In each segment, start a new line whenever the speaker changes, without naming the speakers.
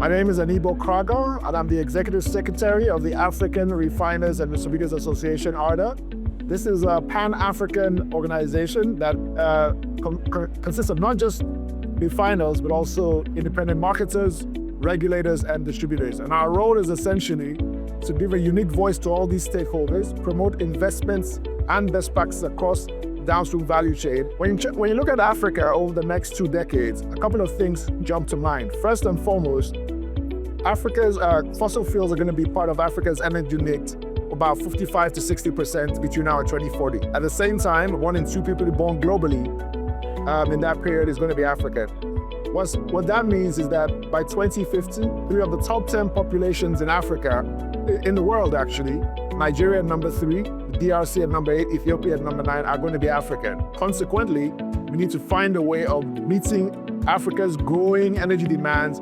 My name is Anibor Kragha, and I'm the Executive Secretary of the African Refiners and Distributors Association, ARDA. This is a Pan-African organization that consists of not just refiners, but also independent marketers, regulators, and distributors. And our role is essentially to give a unique voice to all these stakeholders, promote investments and best practices across downstream value chain. When you look at Africa over the next 2 decades, a couple of things jump to mind. First and foremost, Africa's fossil fuels are going to be part of Africa's energy mix, about 55 to 60% between now and 2040. At the same time, 1 in 2 people born globally in that period is going to be African. What that means is that by 2050, 3 of the top 10 populations in Africa, in the world actually, Nigeria at number 3, DRC at number 8, Ethiopia at number 9 are going to be African. Consequently, we need to find a way of meeting Africa's growing energy demands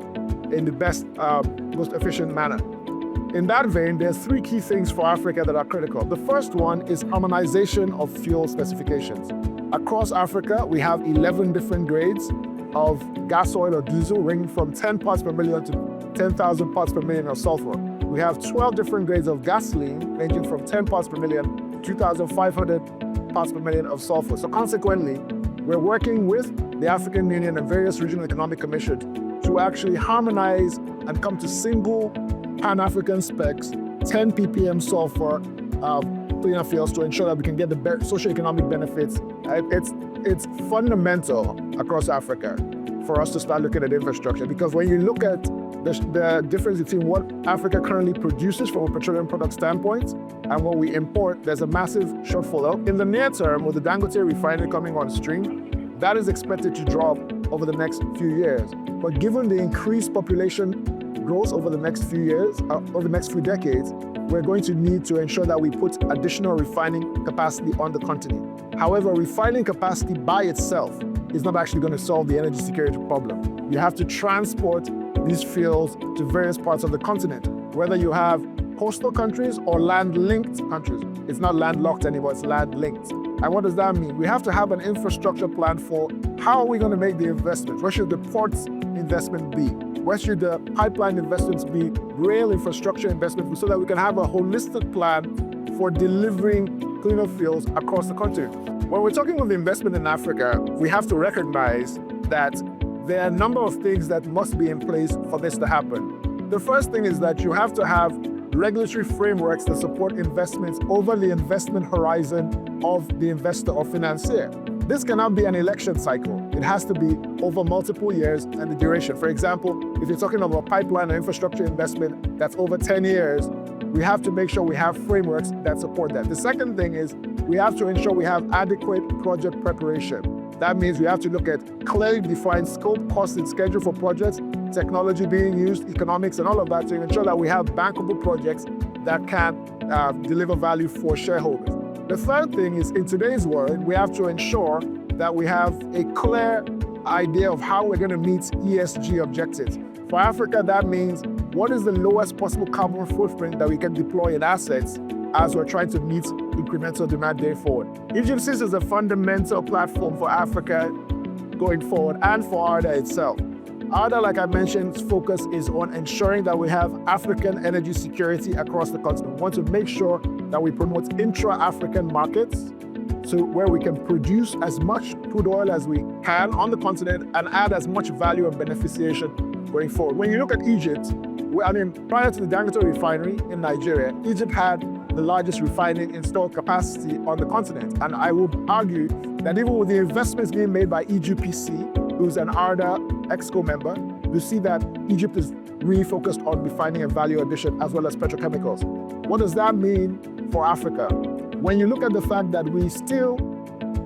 in the best, most efficient manner. In that vein, there's 3 key things for Africa that are critical. The first one is harmonization of fuel specifications. Across Africa, we have 11 different grades of gas oil or diesel, ranging from 10 parts per million to 10,000 parts per million of sulfur. We have 12 different grades of gasoline, ranging from 10 parts per million to 2,500 parts per million of sulfur. So consequently, we're working with the African Union and various regional economic commissions to actually harmonize and come to single Pan-African specs, 10 ppm sulfur cleaner fuels to ensure that we can get the socioeconomic benefits. It's fundamental across Africa for us to start looking at infrastructure, because when you look at the difference between what Africa currently produces from a petroleum product standpoint and what we import, there's a massive shortfall. In the near term, with the Dangote refinery coming on stream, that is expected to drop over the next few years. But given the increased population growth over the next few years, over the next few decades, we're going to need to ensure that we put additional refining capacity on the continent. However, refining capacity by itself is not actually going to solve the energy security problem. You have to transport these fuels to various parts of the continent, whether you have coastal countries or land-linked countries. It's not landlocked anymore, it's land-linked. And what does that mean? We have to have an infrastructure plan for how are we going to make the investments? Where should the ports investment be? Where should the pipeline investments be? Rail infrastructure investment, so that we can have a holistic plan for delivering cleaner fuels across the continent. When we're talking about the investment in Africa, we have to recognize that there are a number of things that must be in place for this to happen. The first thing is that you have to have regulatory frameworks that support investments over the investment horizon of the investor or financier. This cannot be an election cycle. It has to be over multiple years and the duration. For example, if you're talking about pipeline and infrastructure investment that's over 10 years, we have to make sure we have frameworks that support that. The second thing is we have to ensure we have adequate project preparation. That means we have to look at clearly defined scope, cost, and schedule for projects, technology being used, economics, and all of that to ensure that we have bankable projects that can deliver value for shareholders. The third thing is, in today's world, we have to ensure that we have a clear idea of how we're going to meet ESG objectives. For Africa, that means what is the lowest possible carbon footprint that we can deploy in assets as we're trying to meet incremental demand going forward. EGYPES is a fundamental platform for Africa going forward and for ARDA itself. ARDA, like I mentioned, its focus is on ensuring that we have African energy security across the continent. We want to make sure that we promote intra-African markets, so where we can produce as much crude oil as we can on the continent and add as much value and beneficiation going forward. When you look at Egypt, prior to the Dangote refinery in Nigeria, Egypt had the largest refining installed capacity on the continent. And I will argue that even with the investments being made by EGYPES, who's an ARDA EXCO member, you see that Egypt is really focused on refining and value addition as well as petrochemicals. What does that mean for Africa? When you look at the fact that we still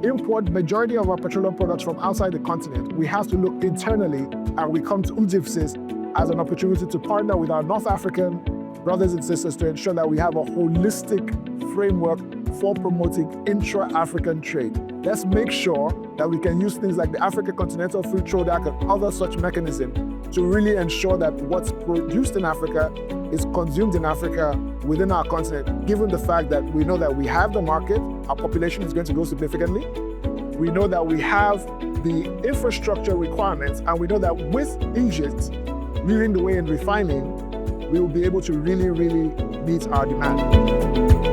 import majority of our petroleum products from outside the continent, we have to look internally, and we come to EGYPES as an opportunity to partner with our North African brothers and sisters to ensure that we have a holistic framework for promoting intra-African trade. Let's make sure that we can use things like the African Continental Free Trade Act and other such mechanisms to really ensure that what's produced in Africa is consumed in Africa within our continent, given the fact that we know that we have the market, our population is going to grow significantly. We know that we have the infrastructure requirements, and we know that with Egypt, leading the way in refining, we will be able to really, really meet our demand.